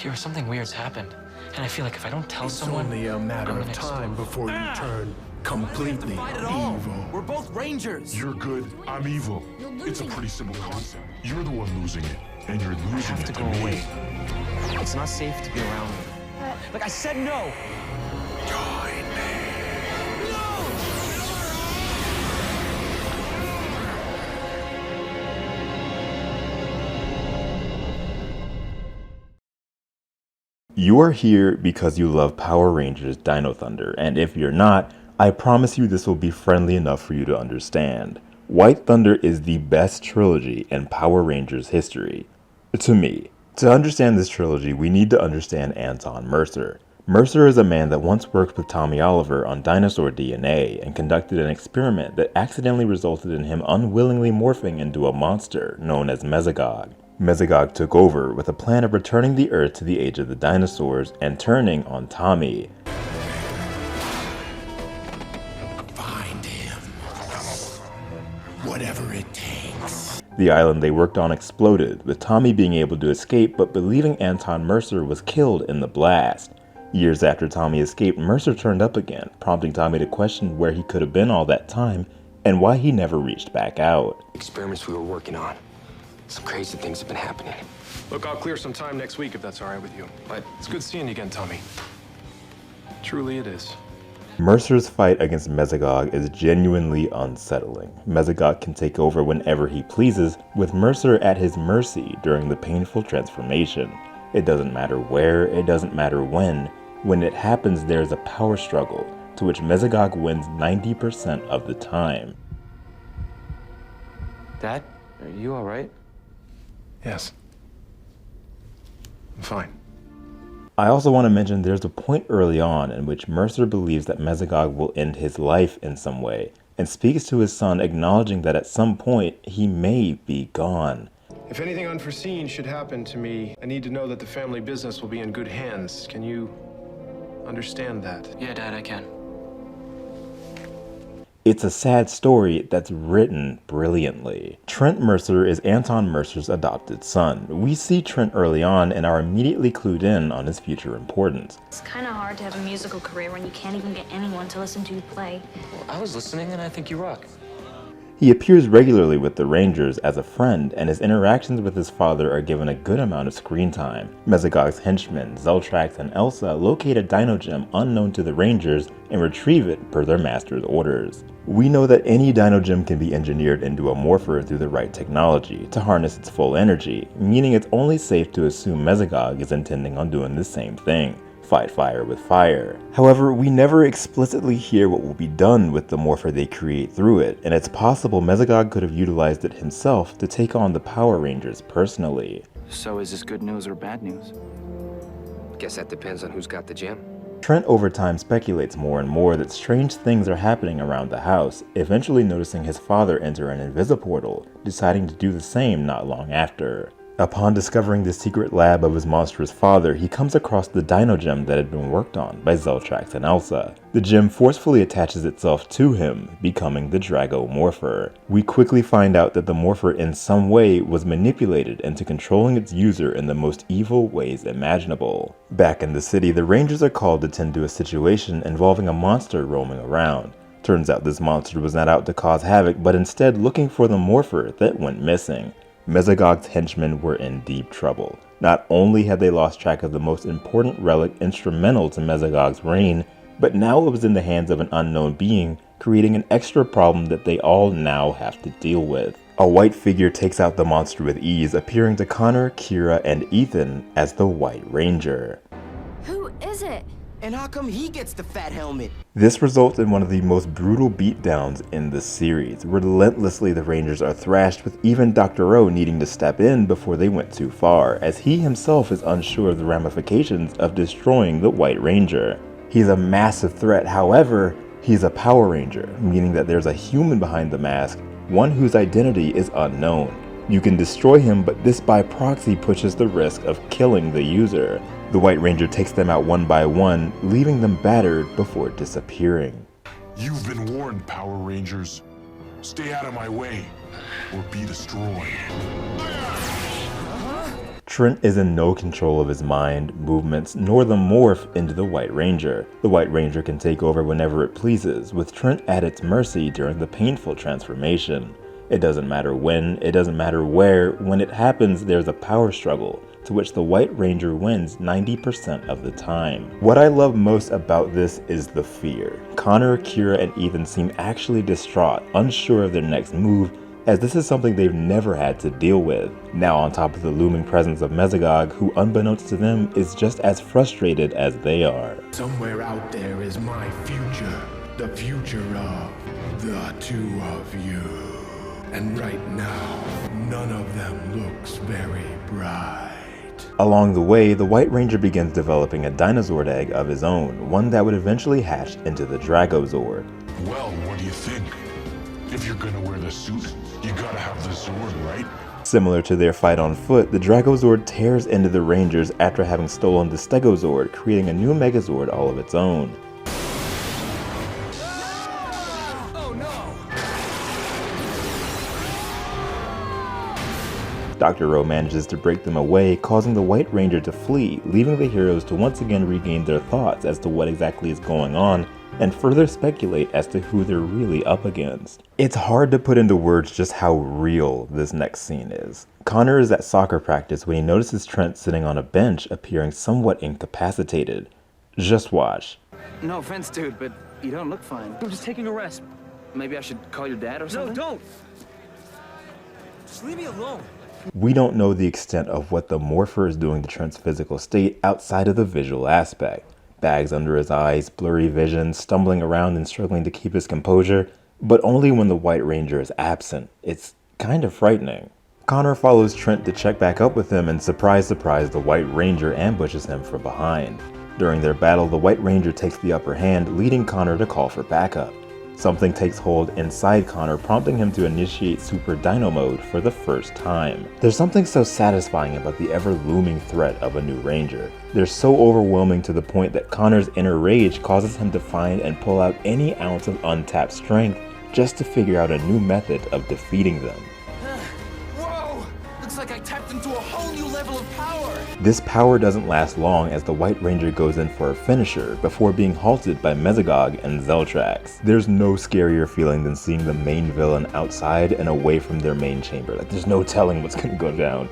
Kira, something weird's happened. And I feel like if I don't tell someone... It's only a matter of time before you turn completely evil. We're both Rangers. You're good, I'm evil. It's a pretty simple concept. You're the one losing it, and you're losing it to me. away. It's not safe to be around me. Like I said no! Join me. You are here because you love Power Rangers Dino Thunder, and if you're not, I promise you this will be friendly enough for you to understand. White Thunder is the best trilogy in Power Rangers history. To me. To understand this trilogy, we need to understand Anton Mercer. Mercer is a man that once worked with Tommy Oliver on dinosaur DNA and conducted an experiment that accidentally resulted in him unwillingly morphing into a monster known as Mesogog. Mesogog took over with a plan of returning the Earth to the age of the dinosaurs and turning on Tommy. Find him. Whatever it takes. The island they worked on exploded, with Tommy being able to escape but believing Anton Mercer was killed in the blast. Years after Tommy escaped, Mercer turned up again, prompting Tommy to question where he could have been all that time and why he never reached back out. Experiments we were working on. Some crazy things have been happening. Look, I'll clear some time next week if that's all right with you. But it's good seeing you again, Tommy. Truly it is. Mercer's fight against Mesogog is genuinely unsettling. Mesogog can take over whenever he pleases, with Mercer at his mercy during the painful transformation. It doesn't matter where, it doesn't matter when. When it happens, there's a power struggle, to which Mesogog wins 90% of the time. Dad, are you alright? Yes. I'm fine. I also want to mention there's a point early on in which Mercer believes that Mesogog will end his life in some way, and speaks to his son acknowledging that at some point he may be gone. If anything unforeseen should happen to me, I need to know that the family business will be in good hands. Can you understand that? Yeah, Dad, I can. It's a sad story that's written brilliantly. Trent Mercer is Anton Mercer's adopted son. We see Trent early on and are immediately clued in on his future importance. It's kind of hard to have a musical career when you can't even get anyone to listen to you play. Well, I was listening and I think you rock. He appears regularly with the Rangers as a friend, and his interactions with his father are given a good amount of screen time. Mesogog's henchmen, Zeltrax and Elsa, locate a dino gem unknown to the Rangers and retrieve it per their master's orders. We know that any dino gem can be engineered into a morpher through the right technology to harness its full energy, meaning it's only safe to assume Mesogog is intending on doing the same thing. Fight fire with fire. However, we never explicitly hear what will be done with the morpher they create through it, and it's possible Mesogog could have utilized it himself to take on the Power Rangers personally. So is this good news or bad news? Guess that depends on who's got the gem. Trent over time speculates more and more that strange things are happening around the house, eventually noticing his father enter an invisiportal, deciding to do the same not long after. Upon discovering the secret lab of his monstrous father, he comes across the dino gem that had been worked on by Zeltrax and Elsa. The gem forcefully attaches itself to him, becoming the Drago Morpher. We quickly find out that the Morpher in some way was manipulated into controlling its user in the most evil ways imaginable. Back in the city, the Rangers are called to tend to a situation involving a monster roaming around. Turns out this monster was not out to cause havoc, but instead looking for the Morpher that went missing. Mesogog's henchmen were in deep trouble. Not only had they lost track of the most important relic instrumental to Mesogog's reign, but now it was in the hands of an unknown being, creating an extra problem that they all now have to deal with. A white figure takes out the monster with ease, appearing to Connor, Kira, and Ethan as the White Ranger. Who is it? And how come he gets the fat helmet? This results in one of the most brutal beatdowns in the series. Relentlessly, the Rangers are thrashed, with even Dr. O needing to step in before they went too far, as he himself is unsure of the ramifications of destroying the White Ranger. He's a massive threat, however, he's a Power Ranger, meaning that there's a human behind the mask, one whose identity is unknown. You can destroy him, but this by proxy pushes the risk of killing the user. The White Ranger takes them out one by one, leaving them battered before disappearing. You've been warned, Power Rangers. Stay out of my way, or be destroyed. Trent is in no control of his mind, movements, nor the morph into the White Ranger. The White Ranger can take over whenever it pleases, with Trent at its mercy during the painful transformation. It doesn't matter when, it doesn't matter where, when it happens there's a power struggle, to which the White Ranger wins 90% of the time. What I love most about this is the fear. Connor, Kira, and Ethan seem actually distraught, unsure of their next move, as this is something they've never had to deal with. Now on top of the looming presence of Mesogog, who unbeknownst to them is just as frustrated as they are. Somewhere out there is my future, the future of the two of you. And right now, none of them looks very bright. Along the way, the White Ranger begins developing a dinosaur egg of his own, one that would eventually hatch into the Dragozord. Well, what do you think? If you're gonna wear the suit, you gotta have the Zord, right? Similar to their fight on foot, the Dragozord tears into the Rangers after having stolen the Stegozord, creating a new Megazord all of its own. Dr. Rowe manages to break them away, causing the White Ranger to flee, leaving the heroes to once again regain their thoughts as to what exactly is going on, and further speculate as to who they're really up against. It's hard to put into words just how real this next scene is. Connor is at soccer practice when he notices Trent sitting on a bench, appearing somewhat incapacitated. Just watch. No offense, dude, but you don't look fine. I'm just taking a rest. Maybe I should call your dad or something? No, don't! Just leave me alone. We don't know the extent of what the Morpher is doing to Trent's physical state outside of the visual aspect. Bags under his eyes, blurry vision, stumbling around and struggling to keep his composure, but only when the White Ranger is absent. It's kind of frightening. Connor follows Trent to check back up with him, and surprise, surprise, the White Ranger ambushes him from behind. During their battle, the White Ranger takes the upper hand, leading Connor to call for backup. Something takes hold inside Connor, prompting him to initiate Super Dino mode for the first time. There's something so satisfying about the ever-looming threat of a new Ranger. They're so overwhelming to the point that Connor's inner rage causes him to find and pull out any ounce of untapped strength just to figure out a new method of defeating them. Whoa! Looks like I tapped into a whole new level of power! This power doesn't last long as the White Ranger goes in for a finisher before being halted by Mesogog and Zeltrax. There's no scarier feeling than seeing the main villain outside and away from their main chamber. Like, there's no telling what's gonna go down.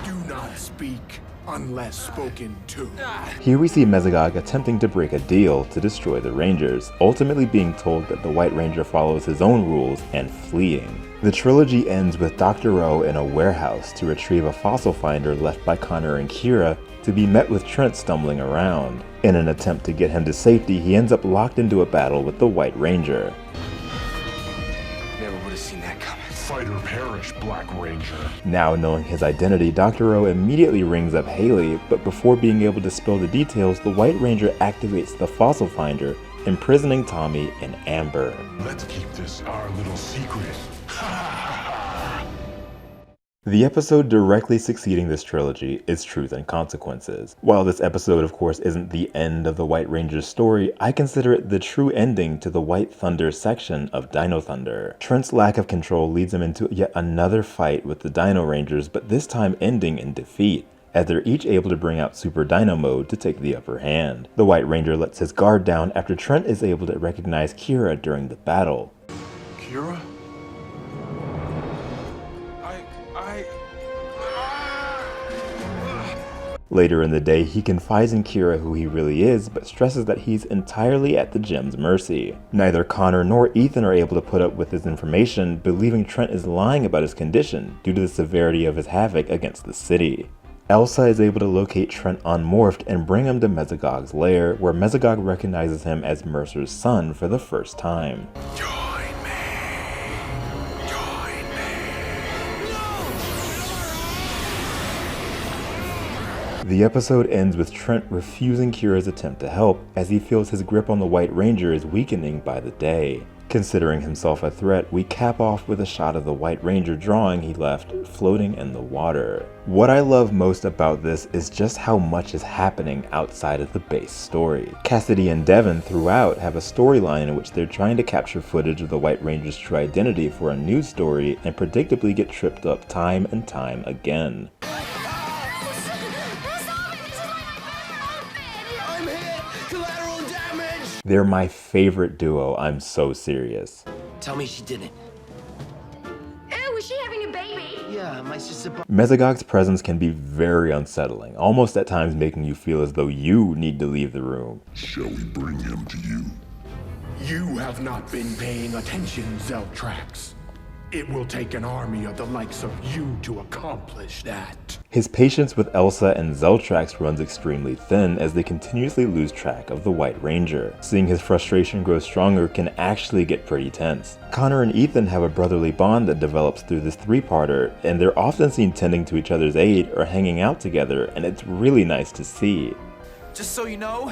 Do not speak unless spoken to. Here we see Mesogog attempting to break a deal to destroy the Rangers, ultimately being told that the White Ranger follows his own rules and fleeing. The trilogy ends with Dr. Rowe in a warehouse to retrieve a fossil finder left by Connor and Kira, to be met with Trent stumbling around. In an attempt to get him to safety, he ends up locked into a battle with the White Ranger. Never would have seen that coming. Fight or perish, Black Ranger. Now knowing his identity, Dr. Rowe immediately rings up Haley, but before being able to spill the details, the White Ranger activates the fossil finder, imprisoning Tommy in amber. Let's keep this our little secret. The episode directly succeeding this trilogy is Truth and Consequences. While this episode of course isn't the end of the White Ranger's story, I consider it the true ending to the White Thunder section of Dino Thunder. Trent's lack of control leads him into yet another fight with the Dino Rangers, but this time ending in defeat, as they're each able to bring out Super Dino mode to take the upper hand. The White Ranger lets his guard down after Trent is able to recognize Kira during the battle. Kira? Later in the day, he confides in Kira who he really is, but stresses that he's entirely at the gem's mercy. Neither Connor nor Ethan are able to put up with his information, believing Trent is lying about his condition due to the severity of his havoc against the city. Elsa is able to locate Trent unmorphed and bring him to Mesogog's lair, where Mesogog recognizes him as Mercer's son for the first time. The episode ends with Trent refusing Kira's attempt to help, as he feels his grip on the White Ranger is weakening by the day. Considering himself a threat, we cap off with a shot of the White Ranger drawing he left floating in the water. What I love most about this is just how much is happening outside of the base story. Cassidy and Devin throughout have a storyline in which they're trying to capture footage of the White Ranger's true identity for a news story and predictably get tripped up time and time again. They're my favorite duo, I'm so serious. Tell me she didn't. Ew, is she having a baby? Yeah, my sister. Mesogog's presence can be very unsettling, almost at times making you feel as though you need to leave the room. Shall we bring him to you? You have not been paying attention, Zeltrax. It will take an army of the likes of you to accomplish that. His patience with Elsa and Zeltrax runs extremely thin as they continuously lose track of the White Ranger. Seeing his frustration grow stronger can actually get pretty tense. Connor and Ethan have a brotherly bond that develops through this three-parter, and they're often seen tending to each other's aid or hanging out together, and it's really nice to see. Just so you know,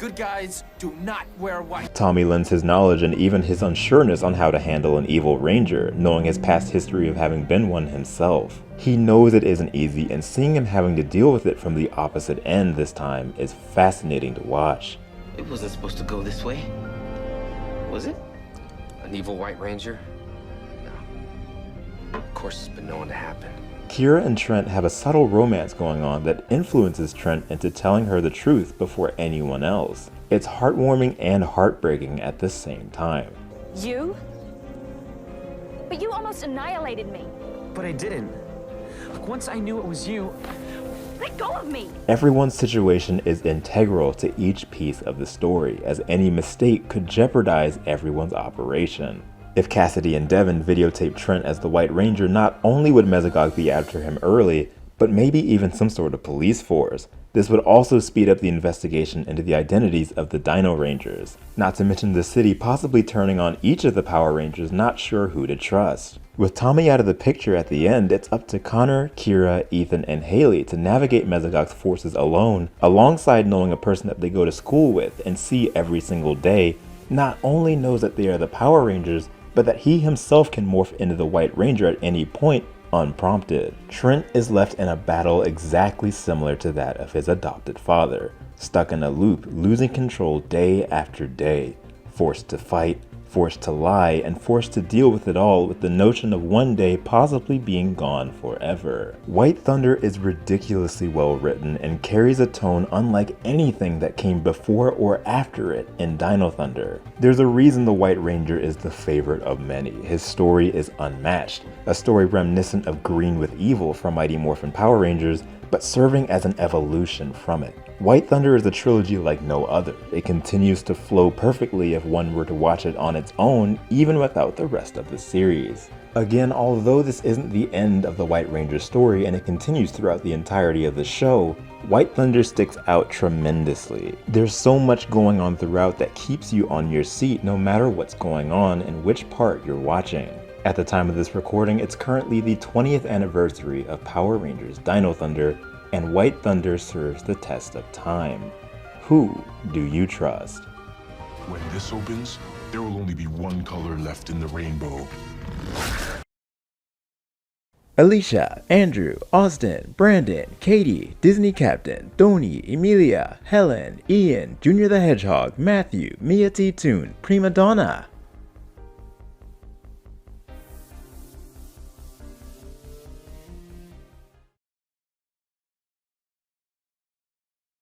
good guys do not wear white. Tommy lends his knowledge and even his unsureness on how to handle an evil ranger, knowing his past history of having been one himself. He knows it isn't easy, and seeing him having to deal with it from the opposite end this time is fascinating to watch. It wasn't supposed to go this way. Was it? An evil White Ranger? No. Of course it's been known to happen. Kira and Trent have a subtle romance going on that influences Trent into telling her the truth before anyone else. It's heartwarming and heartbreaking at the same time. You? But you almost annihilated me. But I didn't. Look, once I knew it was you. Let go of me. Everyone's situation is integral to each piece of the story, as any mistake could jeopardize everyone's operation. If Cassidy and Devin videotape Trent as the White Ranger, not only would Mesogog be after him early, but maybe even some sort of police force. This would also speed up the investigation into the identities of the Dino Rangers, not to mention the city possibly turning on each of the Power Rangers not sure who to trust. With Tommy out of the picture at the end, it's up to Connor, Kira, Ethan, and Haley to navigate Mesogog's forces alone, alongside knowing a person that they go to school with and see every single day not only knows that they are the Power Rangers, but that he himself can morph into the White Ranger at any point, unprompted. Trent is left in a battle exactly similar to that of his adopted father, stuck in a loop, losing control day after day, forced to fight, forced to lie, and forced to deal with it all with the notion of one day possibly being gone forever. White Thunder is ridiculously well written and carries a tone unlike anything that came before or after it in Dino Thunder. There's a reason the White Ranger is the favorite of many. His story is unmatched, a story reminiscent of Green with Evil from Mighty Morphin Power Rangers, but serving as an evolution from it. White Thunder is a trilogy like no other. It continues to flow perfectly if one were to watch it on its own, even without the rest of the series. Again, although this isn't the end of the White Ranger story and it continues throughout the entirety of the show, White Thunder sticks out tremendously. There's so much going on throughout that keeps you on your seat no matter what's going on and which part you're watching. At the time of this recording, it's currently the 20th anniversary of Power Rangers Dino Thunder, and White Thunder serves the test of time. Who do you trust? When this opens, there will only be one color left in the rainbow. Alicia, Andrew, Austin, Brandon, Katie, Disney Captain, Donnie, Emilia, Helen, Ian, Junior the Hedgehog, Matthew, Mia T. Toon, Prima Donna,